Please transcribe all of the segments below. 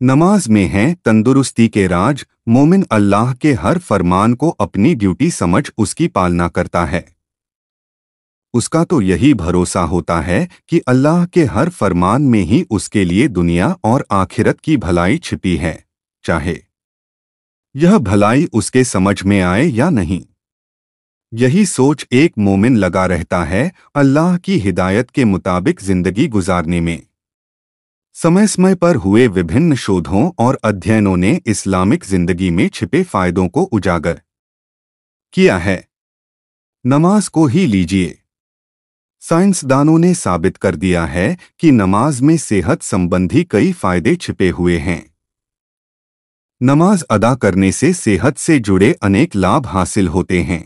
नमाज में है तंदुरुस्ती के राज। मोमिन अल्लाह के हर फरमान को अपनी ड्यूटी समझ उसकी पालना करता है। उसका तो यही भरोसा होता है कि अल्लाह के हर फरमान में ही उसके लिए दुनिया और आखिरत की भलाई छिपी है, चाहे यह भलाई उसके समझ में आए या नहीं। यही सोच एक मोमिन लगा रहता है अल्लाह की हिदायत के मुताबिक जिंदगी गुजारने में। समय समय पर हुए विभिन्न शोधों और अध्ययनों ने इस्लामिक जिंदगी में छिपे फायदों को उजागर किया है। नमाज को ही लीजिए। साइंसदानों ने साबित कर दिया है कि नमाज में सेहत संबंधी कई फायदे छिपे हुए हैं। नमाज अदा करने से सेहत से जुड़े अनेक लाभ हासिल होते हैं।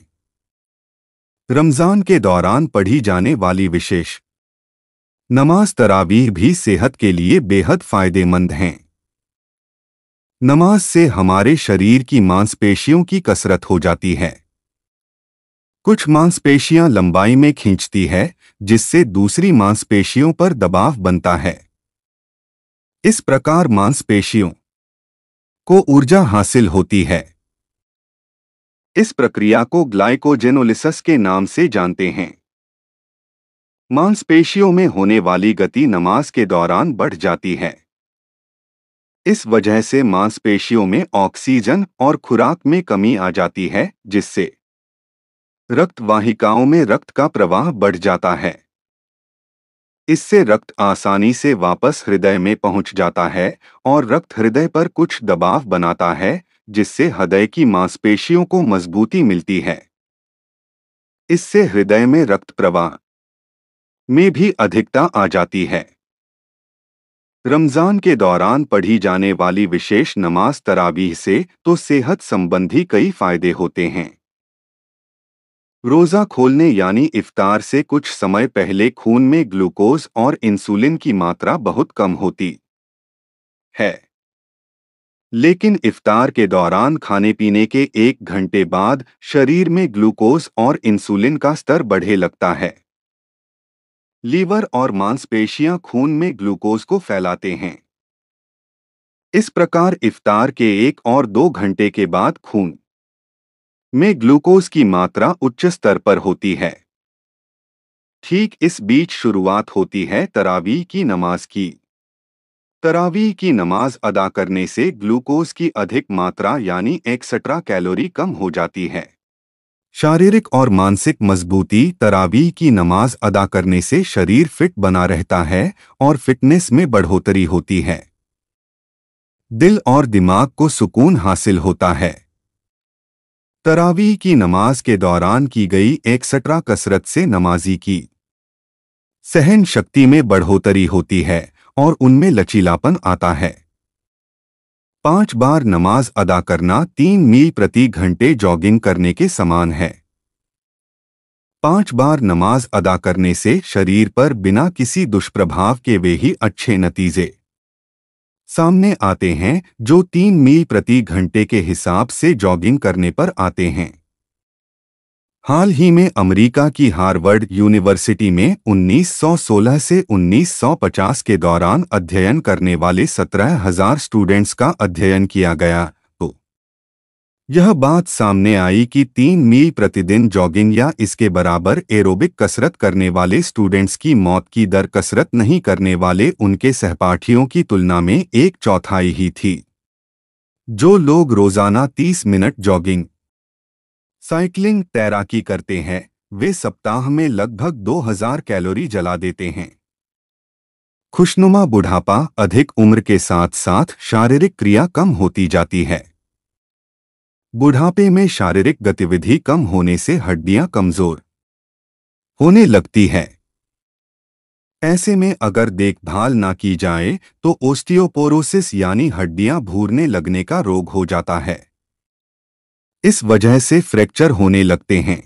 रमजान के दौरान पढ़ी जाने वाली विशेष नमाज तरावीह भी सेहत के लिए बेहद फायदेमंद हैं। नमाज से हमारे शरीर की मांसपेशियों की कसरत हो जाती है। कुछ मांसपेशियां लंबाई में खींचती है, जिससे दूसरी मांसपेशियों पर दबाव बनता है। इस प्रकार मांसपेशियों को ऊर्जा हासिल होती है। इस प्रक्रिया को ग्लाइकोजेनोलिसिस के नाम से जानते हैं। मांसपेशियों में होने वाली गति नमाज के दौरान बढ़ जाती है। इस वजह से मांसपेशियों में ऑक्सीजन और खुराक में कमी आ जाती है, जिससे रक्त वाहिकाओं में रक्त का प्रवाह बढ़ जाता है। इससे रक्त आसानी से वापस हृदय में पहुंच जाता है और रक्त हृदय पर कुछ दबाव बनाता है, जिससे हृदय की मांसपेशियों को मजबूती मिलती है। इससे हृदय में रक्त प्रवाह में भी अधिकता आ जाती है। रमजान के दौरान पढ़ी जाने वाली विशेष नमाज तरावीह से तो सेहत संबंधी कई फायदे होते हैं। रोज़ा खोलने यानी इफ्तार से कुछ समय पहले खून में ग्लूकोज और इंसुलिन की मात्रा बहुत कम होती है, लेकिन इफ्तार के दौरान खाने पीने के 1 घंटे बाद शरीर में ग्लूकोज और इंसुलिन का स्तर बढ़ने लगता है। लीवर और मांसपेशियां खून में ग्लूकोज को फैलाते हैं। इस प्रकार इफ्तार के 1 और 2 घंटे के बाद खून में ग्लूकोज की मात्रा उच्च स्तर पर होती है। ठीक इस बीच शुरुआत होती है तरावीह की नमाज की। तरावीह की नमाज अदा करने से ग्लूकोज की अधिक मात्रा यानी एक्स्ट्रा कैलोरी कम हो जाती है। शारीरिक और मानसिक मजबूती। तरावीह की नमाज अदा करने से शरीर फिट बना रहता है और फिटनेस में बढ़ोतरी होती है। दिल और दिमाग को सुकून हासिल होता है। तरावीह की नमाज के दौरान की गई एक्स्ट्रा कसरत से नमाजी की सहन शक्ति में बढ़ोतरी होती है और उनमें लचीलापन आता है। 5 बार नमाज अदा करना 3 मील प्रति घंटे जॉगिंग करने के समान है। 5 बार नमाज अदा करने से शरीर पर बिना किसी दुष्प्रभाव के वे ही अच्छे नतीजे सामने आते हैं जो 3 मील प्रति घंटे के हिसाब से जॉगिंग करने पर आते हैं। हाल ही में अमेरिका की हार्वर्ड यूनिवर्सिटी में 1916 से 1950 के दौरान अध्ययन करने वाले 17,000 स्टूडेंट्स का अध्ययन किया गया तो यह बात सामने आई कि 3 मील प्रतिदिन जॉगिंग या इसके बराबर एरोबिक कसरत करने वाले स्टूडेंट्स की मौत की दर कसरत नहीं करने वाले उनके सहपाठियों की तुलना में 1/4 ही थी। जो लोग रोजाना 30 मिनट जॉगिंग, साइकिलिंग, तैराकी करते हैं, वे सप्ताह में लगभग 2000 कैलोरी जला देते हैं। खुशनुमा बुढ़ापा। अधिक उम्र के साथ साथ शारीरिक क्रिया कम होती जाती है। बुढ़ापे में शारीरिक गतिविधि कम होने से हड्डियां कमजोर होने लगती है। ऐसे में अगर देखभाल ना की जाए तो ओस्टियोपोरोसिस यानी हड्डियां भूरने लगने का रोग हो जाता है। इस वजह से फ्रैक्चर होने लगते हैं।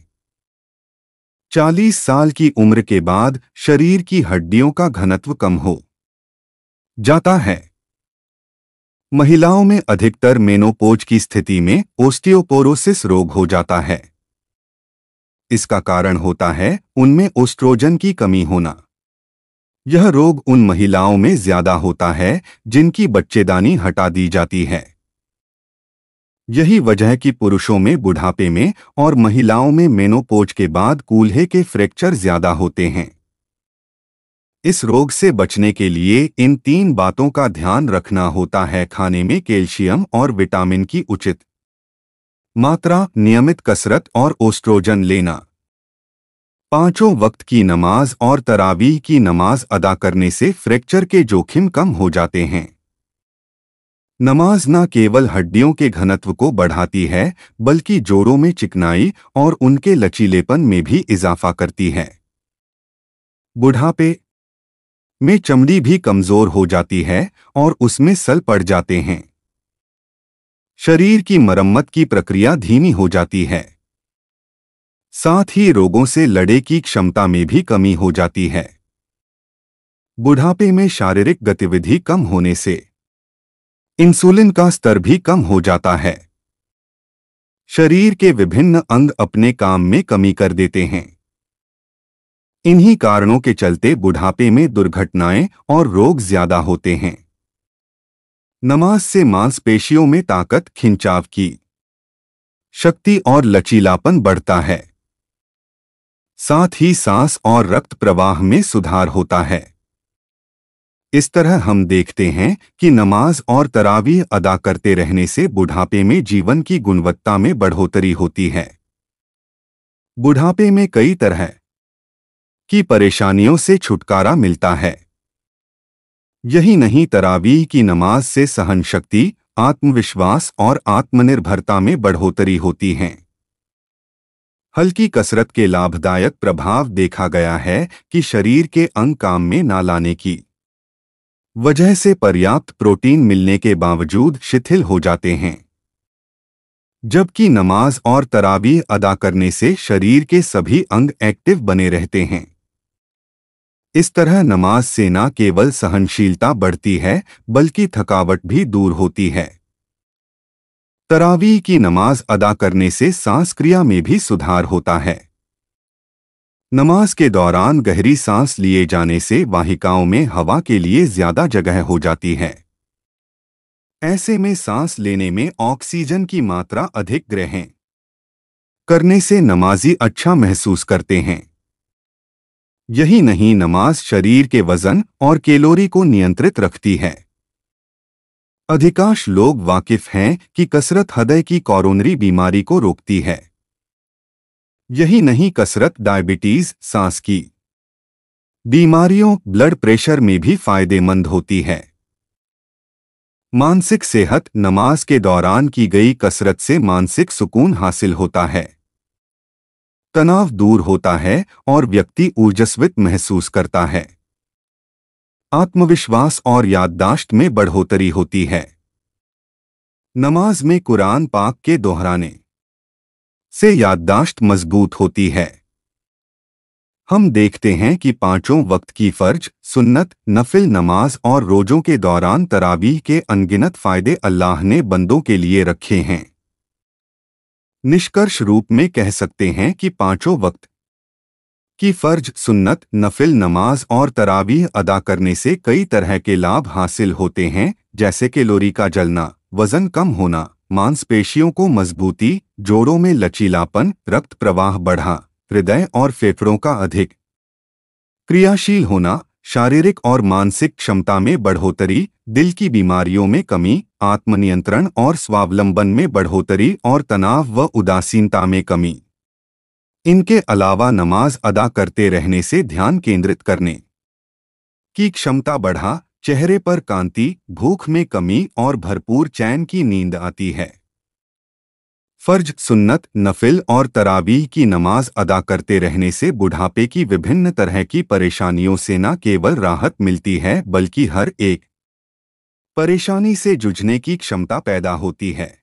40 साल की उम्र के बाद शरीर की हड्डियों का घनत्व कम हो जाता है। महिलाओं में अधिकतर मेनोपोज की स्थिति में ओस्टियोपोरोसिस रोग हो जाता है। इसका कारण होता है उनमें ओस्ट्रोजन की कमी होना। यह रोग उन महिलाओं में ज्यादा होता है जिनकी बच्चेदानी हटा दी जाती है। यही वजह कि पुरुषों में बुढ़ापे में और महिलाओं में मेनोपोज के बाद कूल्हे के फ्रैक्चर ज्यादा होते हैं। इस रोग से बचने के लिए इन 3 बातों का ध्यान रखना होता है: खाने में कैल्शियम और विटामिन की उचित मात्रा, नियमित कसरत और ओस्ट्रोजन लेना, 5 वक्त की नमाज और तरावीह की नमाज अदा करने से फ्रैक्चर के जोखिम कम हो जाते हैं। नमाज न केवल हड्डियों के घनत्व को बढ़ाती है बल्कि जोड़ों में चिकनाई और उनके लचीलेपन में भी इजाफा करती है। बुढ़ापे में चमड़ी भी कमजोर हो जाती है और उसमें सल पड़ जाते हैं। शरीर की मरम्मत की प्रक्रिया धीमी हो जाती है। साथ ही रोगों से लड़ने की क्षमता में भी कमी हो जाती है। बुढ़ापे में शारीरिक गतिविधि कम होने से इंसुलिन का स्तर भी कम हो जाता है। शरीर के विभिन्न अंग अपने काम में कमी कर देते हैं। इन्हीं कारणों के चलते बुढ़ापे में दुर्घटनाएं और रोग ज्यादा होते हैं। नमाज से मांसपेशियों में ताकत, खिंचाव की शक्ति और लचीलापन बढ़ता है। साथ ही सांस और रक्त प्रवाह में सुधार होता है। इस तरह हम देखते हैं कि नमाज और तरावीह अदा करते रहने से बुढ़ापे में जीवन की गुणवत्ता में बढ़ोतरी होती है। बुढ़ापे में कई तरह की परेशानियों से छुटकारा मिलता है। यही नहीं, तरावीह की नमाज से सहन शक्ति, आत्मविश्वास और आत्मनिर्भरता में बढ़ोतरी होती है। हल्की कसरत के लाभदायक प्रभाव देखा गया है कि शरीर के अंग काम में न लाने की वजह से पर्याप्त प्रोटीन मिलने के बावजूद शिथिल हो जाते हैं, जबकि नमाज और तरावीह अदा करने से शरीर के सभी अंग एक्टिव बने रहते हैं। इस तरह नमाज से न केवल सहनशीलता बढ़ती है बल्कि थकावट भी दूर होती है। तरावीह की नमाज अदा करने से सांस क्रिया में भी सुधार होता है। नमाज के दौरान गहरी सांस लिए जाने से वाहिकाओं में हवा के लिए ज्यादा जगह हो जाती है। ऐसे में सांस लेने में ऑक्सीजन की मात्रा अधिक ग्रहण करने से नमाजी अच्छा महसूस करते हैं। यही नहीं, नमाज शरीर के वजन और कैलोरी को नियंत्रित रखती है। अधिकांश लोग वाकिफ हैं कि कसरत हृदय की कोरोनरी बीमारी को रोकती है। यही नहीं, कसरत डायबिटीज, सांस की बीमारियों, ब्लड प्रेशर में भी फायदेमंद होती है। मानसिक सेहत, नमाज के दौरान की गई कसरत से मानसिक सुकून हासिल होता है। तनाव दूर होता है और व्यक्ति ऊर्जस्वित महसूस करता है। आत्मविश्वास और याददाश्त में बढ़ोतरी होती है। नमाज में कुरान पाक के दोहराने से याददाश्त मजबूत होती है। हम देखते हैं कि 5 वक्त की फर्ज, सुन्नत, नफिल नमाज और रोजों के दौरान तरावीह के अनगिनत फायदे अल्लाह ने बंदों के लिए रखे हैं। निष्कर्ष रूप में कह सकते हैं कि 5 वक्त की फर्ज, सुन्नत, नफिल नमाज और तरावीह अदा करने से कई तरह के लाभ हासिल होते हैं, जैसे कैलोरी का जलना, वजन कम होना, मांसपेशियों को मजबूती, जोड़ों में लचीलापन, रक्त प्रवाह बढ़ा, हृदय और फेफड़ों का अधिक क्रियाशील होना, शारीरिक और मानसिक क्षमता में बढ़ोतरी, दिल की बीमारियों में कमी, आत्मनियंत्रण और स्वावलंबन में बढ़ोतरी और तनाव व उदासीनता में कमी। इनके अलावा नमाज अदा करते रहने से ध्यान केंद्रित करने की क्षमता बढ़ा, चेहरे पर कांति, भूख में कमी और भरपूर चैन की नींद आती है। फर्ज, सुन्नत, नफिल और तरावीह की नमाज अदा करते रहने से बुढ़ापे की विभिन्न तरह की परेशानियों से न केवल राहत मिलती है बल्कि हर एक परेशानी से जूझने की क्षमता पैदा होती है।